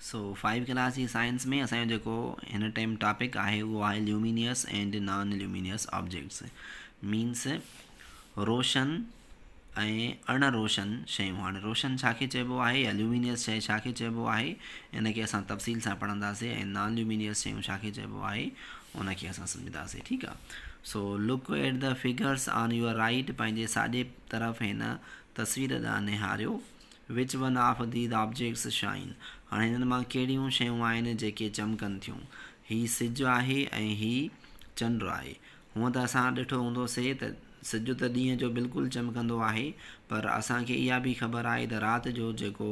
सो 5 class जी science में असांजो जेको हिन टाइम टॉपिक आहे उहो आहे luminous and non luminous objects means रोशन ऐं अण रोशन शयूं। हाणे रोशन छाखे चइबो आहे या ल्यूमिनियस शइ छाखे चइबो आहे इनखे असां तफ़सील सां पढ़ंदासीं ऐं नॉन ल्यूमिनियस शयूं छाखे चइबो आहे उनखे असां सम्झंदासीं। ठीकु आहे। So look at the figures on your right, पंहिंजे साॼे तरफ़ हिन तस्वीर ॾांहुं निहारियो। Which one of these objects shine, हाणे हिननि मां कहिड़ियूं शयूं आहिनि जेके चमकनि थियूं। हीउ सिजु आहे ऐं हीउ चंड आहे। हूअं त असां ॾिठो हूंदोसीं त सिजु त ॾींहं जो बिल्कुलु चमकंदो आहे, पर असांखे इहा बि ख़बर आहे त राति जो जेको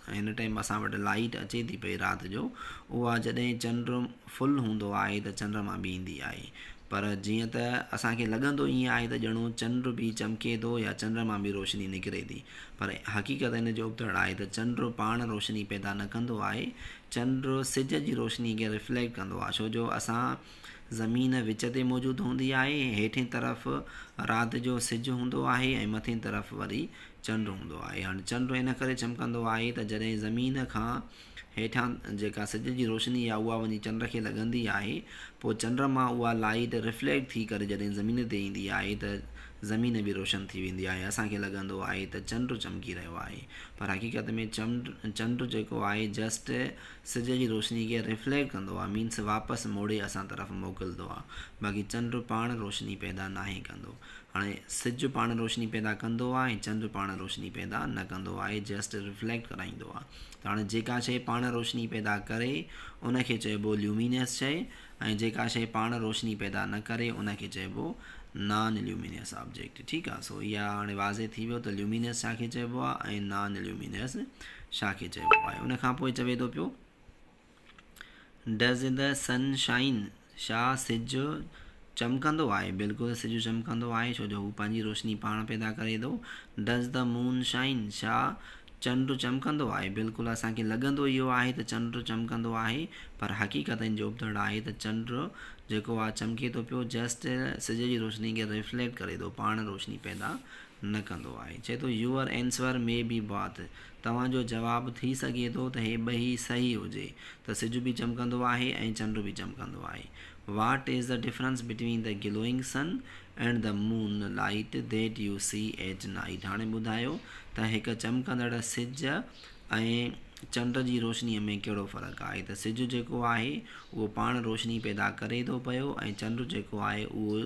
हिन टाइम असां वटि लाइट अचे थी पई राति जो, उहा जॾहिं चंड फुल हूंदो आहे त चंड्रमा बि ईंदी आहे। पर जीअं त असांखे लॻंदो ईअं आहे त ॼणो चंड बि चमके थो या चंड्रमा बि रोशनी निकिरे थी, पर हक़ीक़त हिन जो उबतड़ आहे त चंड पाण रोशनी पैदा न कंदो आहे। चंड सिज जी रोशनी खे रिफ्लेक्ट कंदो आहे, छो जो असां ज़मीन विच ते मौजूदु हूंदी आहे, हेठिं तरफ़ राति जो सिजु हूंदो आहे ऐं मथिं तरफ़ वरी चंड हूंदो आहे। हाणे चंड इन करे चमकंदो आहे त जॾहिं ज़मीन खां हेठां जेका सिज जी रोशनी आहे उहा वञी चंड खे लॻंदी आहे, पोइ चंड मां उहा लाइट रिफ्लेक्ट थी करे जॾहिं ज़मीन ते ईंदी आहे त ज़मीन बि रोशन थी वेंदी आहे। असांखे लॻंदो आहे त चंड चमकी रहियो आहे, पर हक़ीक़त में चंड जेको आहे जस्ट सिज जी रोशनी खे रिफ्लेक्ट कंदो आहे, मीन्स वापसि मोड़े असां तरफ़ मोकिलंदो आहे। बाक़ी चंड पाण रोशनी पैदा नाहे कंदो। हाणे सिजु पाण रोशनी पैदा कंदो आहे ऐं चंड पाण रोशनी पैदा न कंदो आहे, जस्ट रिफ्लेक्ट कराईंदो आहे। त हाणे जेका शइ पाण रोशनी पैदा करे उनखे चइबो ल्यूमिनियस शइ, ऐं जेका शइ पाण रोशनी पैदा न करे उनखे चइबो नॉन ल्यूमिनियस ऑब्जेक्ट। ठीकु आहे। सो इहा हाणे वाज़े थी वियो त ल्यूमिनियस छाखे चइबो आहे ऐं नॉन ल्यूमिनियस छाखे चइबो आहे। उनखां पोइ चवे थो पियो डज़ द सन शाइन, छा सिजु चमकंदो आहे। बिल्कुलु सिजु चमकंदो आहे, छो जो हू पंहिंजी रोशनी पाण पैदा करे थो। डज़ द मून शाइन, छा चंड चमकंदो आहे। बिल्कुलु असांखे लॻंदो इहो आहे त चंड चमकंदो आहे, पर हक़ीक़त जो उबतड़ आहे त चंड जेको आहे चमके थो पियो, जस्ट सिज जी रोशनी खे रिफ्लेक्ट करे थो, पाण रोशनी पैदा न कंदो आहे। चए थो your answer may be both, तव्हांजो जवाबु थी सघे थो त हे ॿई सही हुजे, त सिज बि चमकंदो आहे ऐं चंड बि चमकंदो आहे। What is the difference between the glowing sun and the moonlight that you see at night. हाणे ॿुधायो त हिकु चमकंदड़ सिज ऐं चंड जी रोशनीअ में कहिड़ो फ़र्क़ु आहे। त सिजु जेको आहे उहो पाण रोशनी पैदा करे थो पियो ऐं चंड जेको आहे उहो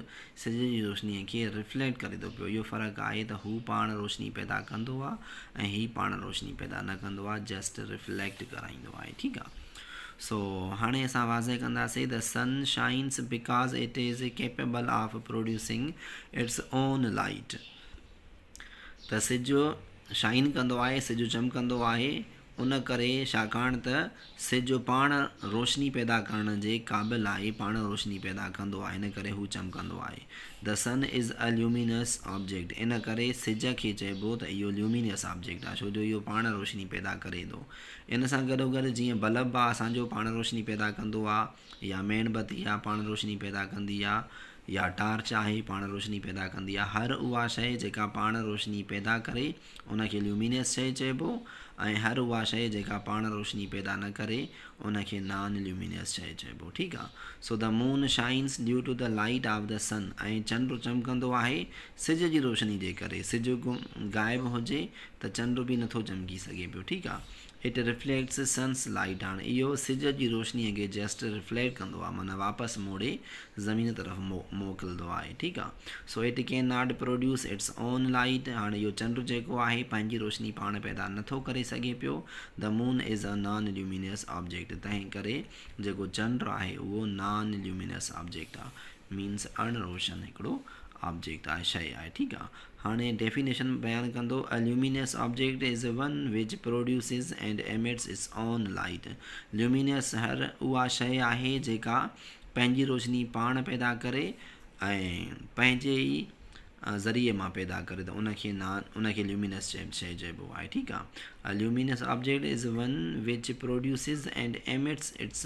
सिज जी रोशनीअ खे रिफ्लेक्ट करे थो पियो। इहो फ़र्क़ु आहे त हू पाण रोशनी पैदा कंदो आहे ऐं हीउ पाण रोशनी पैदा न कंदो आहे, जस्ट रिफ्लेक्ट कराईंदो आहे। ठीकु आहे। सो हाणे असां वाज़े कंदासीं the sun shines because it is capable of producing its own light. त सिजु शाइन कंदो आहे, सिजु चमकंदो आहे उन करे छाकाणि त सिजु पाण रोशनी पैदा करण जे क़ाबिलु आहे, पाण रोशनी पैदा कंदो आहे, इन करे हू चमकंदो आहे। The sun is a luminous object, इन करे सिज खे चइबो त इहो ल्यूमिनियस ऑब्जेक्ट आहे, छो जो इहो पाण रोशनी पैदा करे थो। इन सां गॾोगॾु जीअं बल्ब आहे असांजो पाण रोशनी पैदा कंदो आहे, या मेणबती आहे पाण रोशनी पैदा कंदी आहे, या टार्च आहे पाण रोशनी पैदा कंदी आहे। हर उहा शइ जेका पाण रोशनी पैदा करे उनखे ल्यूमिनियस शइ चइबो, ऐं हर उहा शइ जेका पाण रोशनी पैदा न करे उनखे नॉन ल्यूमिनियस शइ चइबो। ठीकु आहे। So the moon shines due to the light of the sun, ऐं चंड चमकंदो आहे सिज जी रोशनी जे करे। सिज गायबु हुजे त चंड बि नथो चमकी सघे पियो। ठीकु आहे। इट रिफ्लेक्ट्स सन्स लाइट, हाणे इहो सिज जी रोशनीअ खे जस्ट रिफ्लेक्ट कंदो आहे, माना वापसि मोड़े ज़मीन तरफ़ मोकिलंदो आहे। ठीकु आहे। So it can not produce it's own light, हाणे इहो चंड जेको आहे पंहिंजी रोशनी पाण पैदा नथो करे सघे पियो। The moon is a non luminous object, तंहिं करे जेको चंड आहे उहो नॉन ल्यूमिनियस ऑब्जेक्ट आहे, मीन्स अण रोशन हिकिड़ो ऑब्जेक्ट आहे, शइ आहे। ठीकु आहे। हाणे डेफिनेशन बयानु कंदो a luminous object is one which produces and emits its own light. Luminous हर उहा शइ आहे जेका पंहिंजी रोशनी पाण पैदा करे ऐं पंहिंजे ई ज़रिए मां पैदा करे, त उनखे ल्यूमिनस शइ चइबो आहे। ठीकु आहे। A luminous object is one which produces and emits its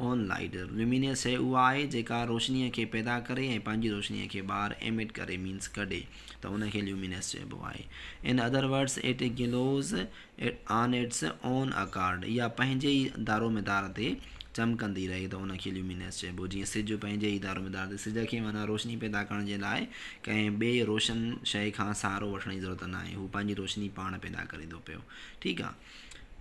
own light. Luminous शइ उहा आहे जेका रोशनीअ खे पैदा करे ऐं पंहिंजी रोशनीअ खे ॿाहिरि एमिट करे मीन्स कढे, त उनखे ल्यूमिनियस चइबो आहे। In other words it gloss on its own accord, इहा पंहिंजे ई दारोमदार ते चमकंदी रहे त उनखे ल्यूमिनियस चइबो। जीअं सिज पंहिंजे ई दारोमदार ते, सिज खे माना रोशनी पैदा करण जे लाइ कंहिं ॿिए रोशन शइ खां सहारो वठण जी ज़रूरत न आहे, हू पंहिंजी रोशनी पाण पैदा करे थो पियो, ठीकु आहे।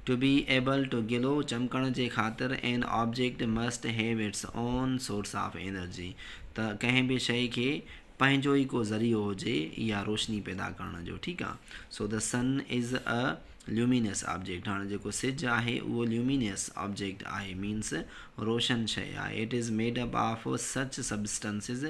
To be able to glow, चमकण जे ख़ातिर an object must have its own source of energy, त कंहिं बि शइ खे पंहिंजो ई को ज़रियो हुजे इहा रोशनी पैदा करण जो, ठीकु आहे। So the sun is a luminous object, हाणे जेको सिज आहे उहो ल्यूमिनियस ऑब्जेक्ट आहे मीन्स रोशन शइ आहे। It is made up of such substances,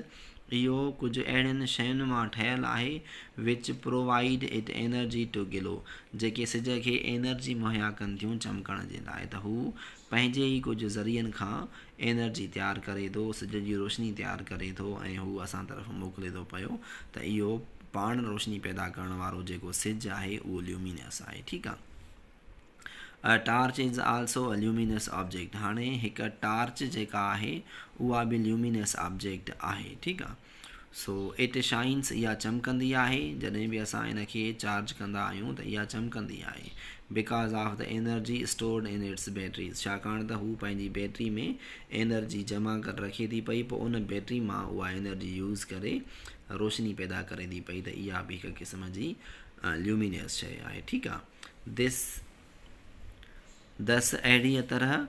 इहो कुझु अहिड़ियुनि शयुनि मां ठहियलु आहे which provide it energy to glow, जेके सिज खे एनर्जी मुहैया कनि थियूं चमकण जे लाइ, त हू पंहिंजे ई कुझु ज़रियनि खां एनर्जी तयारु करे थो, सिज जी रोशनी तयारु करे थो ऐं हू असां तरफ़ मोकिले थो पियो, त इहो पाण रोशनी पैदा करण वारो जेको सिज आहे उहो ल्यूमिनियस आहे, ठीकु आहे। A torch is also a luminous object, हाणे हिकु टार्च जेका आहे उहा बि ल्यूमिनियस ऑब्जेक्ट आहे, ठीकु आहे। सो इट शाइन्स, इहा चमकंदी आहे, जॾहिं बि असां इनखे चार्ज कंदा आहियूं त इहा चमकंदी आहे। Because of the energy stored in its batteries, छाकाणि त हू पंहिंजी बैटरी में एनर्जी जमा करे रखे थी पई, पोइ उन बैटरी मां उहा एनर्जी यूज़ करे रोशनी पैदा करे थी पई, त इहा बि हिकु क़िस्म जी ल्यूमिनियस शइ आहे, ठीकु आहे। दस अहिड़ीअ तरह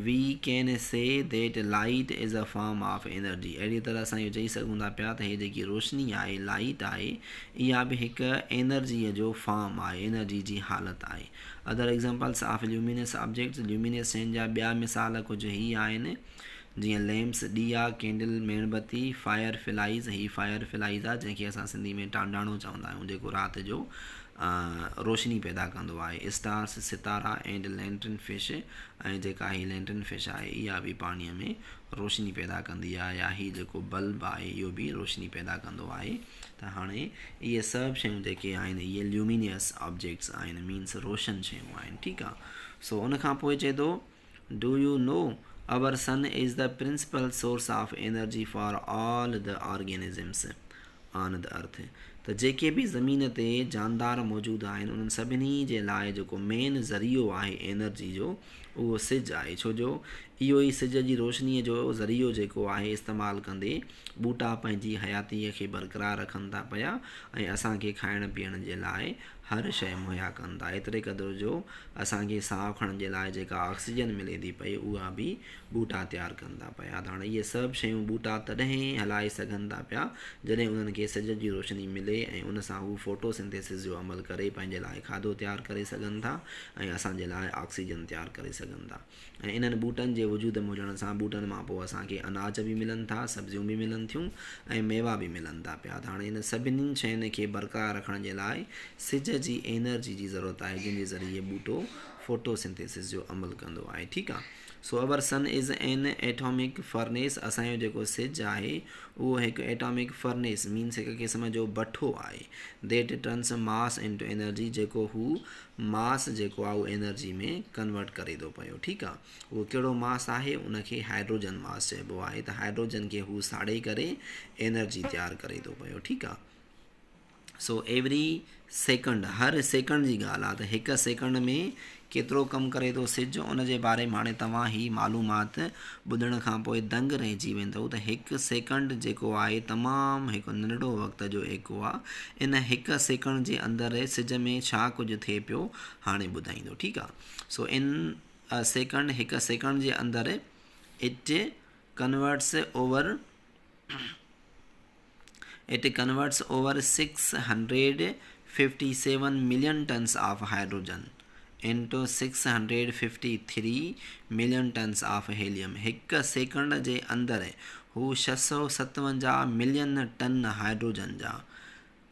we can say that light is a form of energy, अहिड़ी तरह असां इहो चई सघूं था पिया त हीअ जेकी रोशनी आहे, लाइट आहे, इहा बि हिकु एनर्जीअ जो फॉर्म आहे, एनर्जी जी हालत आहे। Other examples of luminous objects, luminous शयुनि जा ॿिया मिसाल कुझु ही आहिनि, जीअं लैम्प्स, ॾीआ, कैंडल, मेणबत्ती, फायर फ्लाइज़, ही फायर फ्लाइज़ आहे जंहिंखे असां सिंधी में टांडाणो चवंदा आहियूं, जेको राति जो रोशनी पैदा कंदो आहे। Stars, Sitara and lantern fish, ऐं जेका ही लैंटर्न फिश आहे इहा बि पाणीअ में रोशनी पैदा कंदी आहे, या ही जेको बल्ब आहे इहो बि रोशनी पैदा कंदो आहे। त हाणे इहे सभु शयूं जेके आहिनि इहे ल्यूमिनियस ऑब्जेक्ट्स आहिनि, मीन्स रोशन शयूं आहिनि, ठीकु आहे। सो उन खां पोइ चए थो do you know our sun is the principal source of energy for all the organisms on the earth, त जेके बि ज़मीन ते जानदार मौजूदु आहिनि उन्हनि सभिनी जे लाइ जेको मेन ज़रियो आहे एनर्जी जो उहो सिज आहे, छो जो इहो ई सिज जी रोशनीअ जो ज़रियो जेको आहे इस्तेमालु कंदे ॿूटा पंहिंजी हयातीअ खे बरक़रार रखनि था पिया ऐं असांखे खाइण पीअण जे लाइ हर शइ मुहैया कनि था। एतिरे क़दुरु जो असांखे साहु खणण जे लाइ जेका ऑक्सीजन मिले थी पई उहा बि ॿूटा तयारु कनि था पिया। त हाणे इहे सभु शयूं ॿूटा तॾहिं हलाए सघनि था पिया जॾहिं उन्हनि खे सिज जी रोशनी मिले ऐं उन सां हू फोटोसिंथेसिस जो अमल करे पंहिंजे लाइ खाधो तयारु करे सघनि था ऐं असांजे लाइ ऑक्सीजन तयारु करे सघनि था। ऐं इन्हनि ॿूटनि जे वजूद में हुजण सां ॿूटनि मां पोइ असांखे अनाज बि मिलनि था, सब्जियूं बि मिलनि थियूं ऐं मेवा बि मिलनि था पिया। त हाणे इन सभिनी शयुनि खे बरक़रार रखण जे लाइ सिज जी एनर्जी जी ज़रूरत आहे जंहिंजे ज़रिए ॿूटो फोटोसिंथेसिस जो अमल कंदो आहे, ठीकु आहे। सो अवर sun is an atomic furnace, असांजो जेको सिज आहे उहो हिकु एटॉमिक फर्नेस मीन्स हिकु क़िस्म जो भठो आहे। That turns mass into energy, जेको हू मास जेको आहे उहो एनर्जी में कन्वर्ट करे थो पियो, ठीकु आहे। उहो कहिड़ो मास आहे, उनखे हाइड्रोजन मास चइबो आहे। त हाइड्रोजन खे हू साड़े करे एनर्जी तयारु करे थो पियो, ठीकु आहे। सो एवरी सेकंड, हर सेकंड जी ॻाल्हि आहे त हिकु सेकंड में केतिरो कमु करे थो सिज, उन जे बारे में हाणे तव्हां ही मालूमात ॿुधण खां पोइ दंग रहिजी वेंदव त हिकु सेकंड जेको आहे तमामु हिकु नंढड़ो वक़्त जो एको आहे। इन हिकु सेकंड जे अंदरि सिज में छा कुझु थिए पियो हाणे ॿुधाईंदो, ठीकु आहे। सो इन अ सेकंड, हिकु सेकंड जे अंदरि it converts over 657 million tons of hydrogen into 653 million tons of helium। हिकु सेकंड जे अंदरि हू 657 मिलियन टन हाइड्रोजन जा,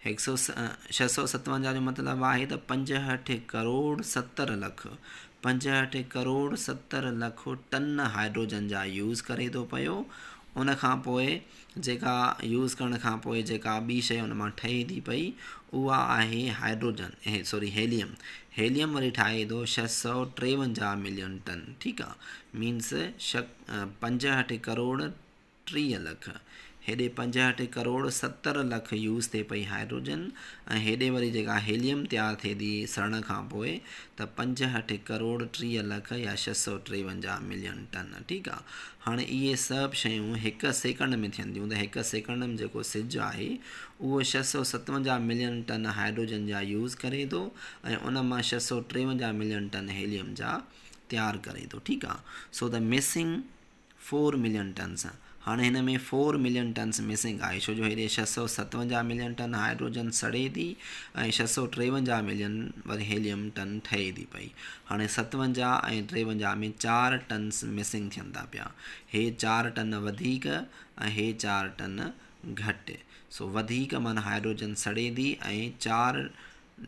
657 जो मतिलबु आहे त 65 करोड़ 70 लख 65 करोड़ 70 लख टन हाइड्रोजन जा यूज़ करे थो पियो। उन खां पोइ जेका यूज़ करण खां पोइ जेका ॿी शइ उन मां ठहे थी पई उहा आहे हेलियम। हेलियम वरी ठाहे थो 653 मिलियन टन, ठीकु आहे, मीन्स 65 करोड़ 30 लख, हेॾे 65 करोड़ 70 लख यूज़ थिए पई हाइड्रोजन, ऐं हेॾे वरी जेका हेलियम तयारु थिए थी सड़न खां पोइ त 65 करोड़ 30 लख या 653 मिलियन टन, ठीकु आहे। हाणे इहे सभु शयूं हिकु सेकंड में थियनि थियूं, त हिकु सेकंड में जेको सिज आहे उहो 657 मिलियन टन हाइड्रोजन जा यूज़ करे थो, ऐं उन मां 653 मिलियन टन हेलियम जा तयारु करे थो, ठीकु आहे। So the missing 4 million turns, हाणे हिन में 4 मिलियन टन्स मिसिंग आहे, छो जो हेॾे 657 मिलियन टन हाइड्रोजन सड़े थी ऐं 653 मिलियन वरी हेलियम टन ठहे थी पई। हाणे 57 ऐं 53 में 4 टन्स मिसिंग थियनि था पिया, हे 4 टन वधीक ऐं हे 4 टन घटि। सो वधीक माना हाइड्रोजन सड़े थी ऐं 4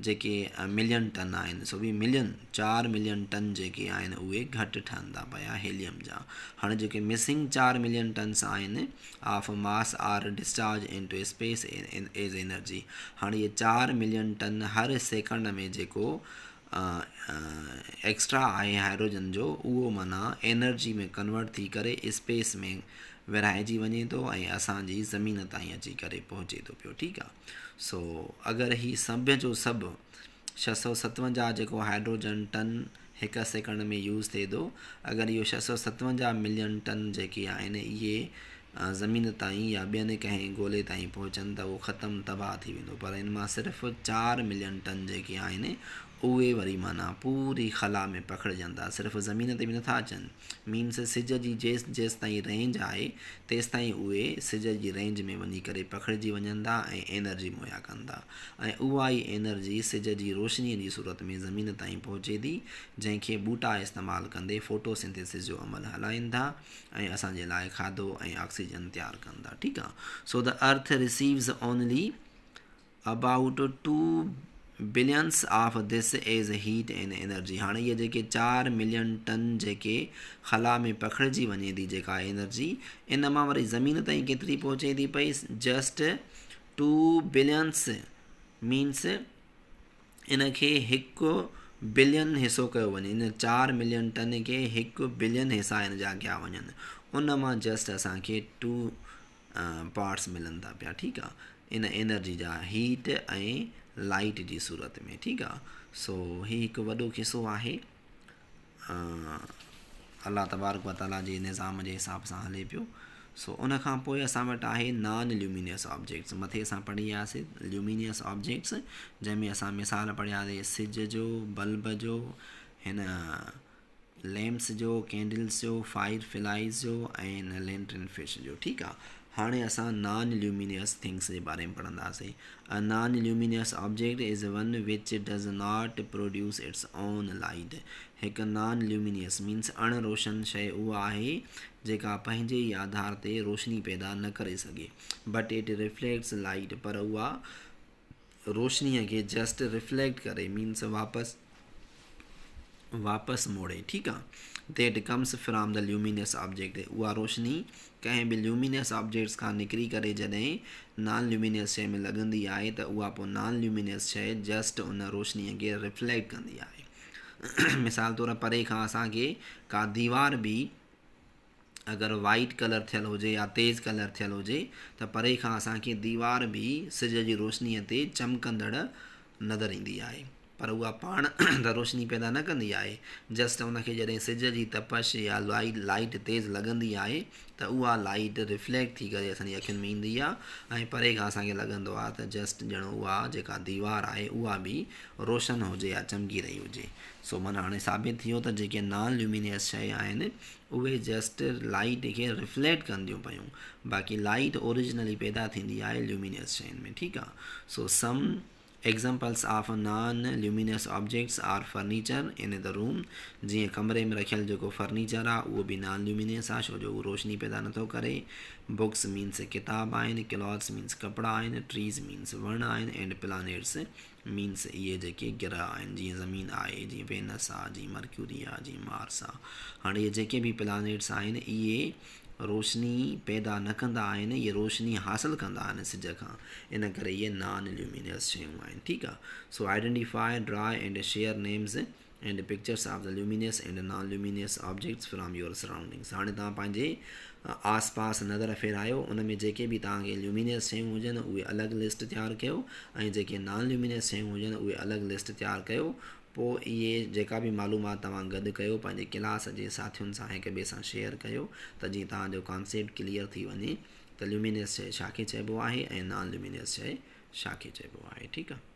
जेके मिलियन टन आहिनि, सो बि मिलियन 4 मिलियन टन जेके आहिनि उहे घटि ठहनि था पिया हेलियम जा। हाणे जेके मिसिंग 4 मिलियन टन्स आहिनि of mass are discharge into space as energy, हाणे इहे 4 मिलियन टन हर सेकंड में जेको एक्स्ट्रा आहे हाइड्रोजन जो, उहो माना एनर्जी में कन्वर्ट थी करे स्पेस में विरहाइजी वञे थो ऐं असांजी ज़मीन ताईं अची करे पहुचे थो पियो, ठीकु आहे। सो अगरि ही सभु जो सभु 657 जेको हाइड्रोजन टन हिकु सेकंड में यूज़ थिए थो, अगरि इहो 657 मिलियन टन जेके आहिनि इहे ज़मीन ताईं या ॿियनि कंहिं ॻोल्हे ताईं पहुचनि त उहो ख़तमु तबाह थी वेंदो, पर इन मां सिर्फ़ु 4 मिलियन टन जेके आहिनि उहे वरी माना पूरी ख़ला में पखिड़िजनि था, सिर्फ़ु ज़मीन ते बि नथा अचनि, मीन्स सिज जी जेसि ताईं रेंज आहे तेसि ताईं उहे सिज जी रेंज में वञी करे पखिड़िजी वञनि था ऐं एनर्जी मुहैया कनि था, ऐं उहा ई एनर्जी सिज जी रोशनीअ जी सूरत में ज़मीन ताईं पहुचे थी, जंहिंखे ॿूटा इस्तेमालु कंदे फोटोसिंथेसिस जो अमल हलाइनि था ऐं असांजे लाइ खाधो ऐं ऑक्सीजन तयारु कनि था, ठीकु आहे। So the earth receives only about 2 billions of this as heat and energy, हाणे इहे जेके 4 मिलियन टन जेके ख़ला में पखिड़िजी वञे थी जेका एनर्जी, इन मां वरी ज़मीन ताईं केतिरी पहुचे थी पई, जस्ट 2 बिलियंस, मीन्स इनखे 1 बिलियन हिसो कयो वञे, इन 4 मिलियन टन खे 1 बिलियन हिसा इन जा कया वञनि, उन मां जस्ट असांखे 2 पार्ट्स मिलनि था पिया, ठीकु आहे, इन एनर्जी जा हीट ऐं लाइट जी सूरत में, ठीकु आहे। सो ही हिकु वॾो किसो आहे, अल्लाह तबारक व तआला जे निज़ाम जे हिसाब सां हले पियो। सो उन खां पोइ असां वटि आहे नॉन ल्यूमिनियस ऑब्जेक्ट्स, मथे असां पढ़ी वियासीं ल्यूमिनियस ऑब्जेक्ट्स, जंहिंमें असां मिसाल पढ़ियासीं सिज जो, बल्ब जो, हिन लैम्प्स जो, कैंडल्स जो, फायर फ्लाइज़ जो ऐं लैंटर्न फिश जो, ठीकु आहे। हाणे असां नॉन ल्यूमिनियस थिंग्स जे बारे में पढ़ंदासीं। A non luminous object is one विच does not produce it's own light, हिकु नॉन ल्यूमिनियस मीन्स अण रोशन शइ उहा आहे जेका पंहिंजे ई आधार ते रोशनी पैदा न करे सघे, बट इट रिफ्लेक्ट्स लाइट, पर उहा रोशनीअ खे जस्ट रिफ्लेक्ट करे, मीन्स वापसि मोड़े, ठीकु आहे। That comes from the luminous object, उहा रोशनी कंहिं बि ल्यूमिनियस ऑब्जेक्ट्स खां निकिरी करे जॾहिं नॉन ल्यूमिनियस शइ में लॻंदी आहे त उहा पोइ नॉन ल्यूमिनियस शइ जस्ट उन रोशनीअ खे रिफ्लेक्ट कंदी आहे। मिसाल तौरु परे खां असांखे का दीवार बि अगरि वाइट कलर थियल हुजे या तेज़ कलर थियल हुजे त परे खां असांखे दीवार बि सिज जी रोशनीअ ते चमकंदड़ नज़र ईंदी आहे, पर उहा पाण त रोशनी पैदा न कंदी आहे, जस्ट उनखे जॾहिं सिज जी तपश या लाइट तेज़ लॻंदी आहे त उहा लाइट रिफ्लेक्ट थी करे असांजी अखियुनि में ईंदी आहे ऐं परे खां असांखे लॻंदो आहे त जस्ट ॼणो उहा जेका दीवार आहे उहा बि रोशन हुजे या चमकी रही हुजे। सो माना हाणे साबित थी वियो त जेके नॉन ल्यूमिनियस शइ आहिनि उहे जस्ट लाइट खे रिफ्लेक्ट कंदियूं पियूं, बाक़ी लाइट ओरिजिनली पैदा थींदी आहे ल्यूमिनियस शयुनि में, ठीकु आहे। So some examples of non luminous objects are furniture in the room, जीअं कमरे में रखियल जेको फर्नीचर आहे उहो बि नॉन ल्यूमिनियस आहे, छो जो उहो रोशनी पैदा नथो करे। बुक्स मीन्स किताब आहिनि, क्लॉथ्स मीन्स कपिड़ा आहिनि, ट्रीज़ मीन्स वण आहिनि, एंड प्लानेट्स मीन्स इहे जेके ग्रह आहिनि, जीअं ज़मीन आहे, जीअं वेनस आहे, जीअं मर्क्यूरी आहे, जीअं मार्स आहे। हाणे इहे जेके बि प्लानेट्स आहिनि इहे रोशनी पैदा न कंदा आहिनि, इहे रोशनी हासिलु कंदा आहिनि सिज खां, इन करे इहे नॉन ल्यूमिनियस शयूं आहिनि। ठीकु आहे। सो identify, draw and share names and pictures of the luminous and non luminous objects from your surroundings. हाणे तव्हां पंहिंजे आसपास नज़र फेरायो, उन में जेके बि तव्हांखे ल्यूमिनियस शयूं हुजनि उहे अलॻि लिस्ट तयारु कयो, ऐं जेके नॉन ल्यूमिनियस शयूं हुजनि उहे अलॻि लिस्ट तयारु कयो। पोइ इहे जेका बि मालूमात तव्हां गॾु कयो पंहिंजे क्लास जे साथियुनि सां हिक ॿिए सां शेयर कयो, त जीअं तव्हांजो कॉन्सेप्ट क्लियर थी वञे त ल्यूमिनियस शइ छा खे चइबो आहे ऐं नॉन ल्यूमिनियस शइ छा खे चइबो आहे। ठीकु आहे।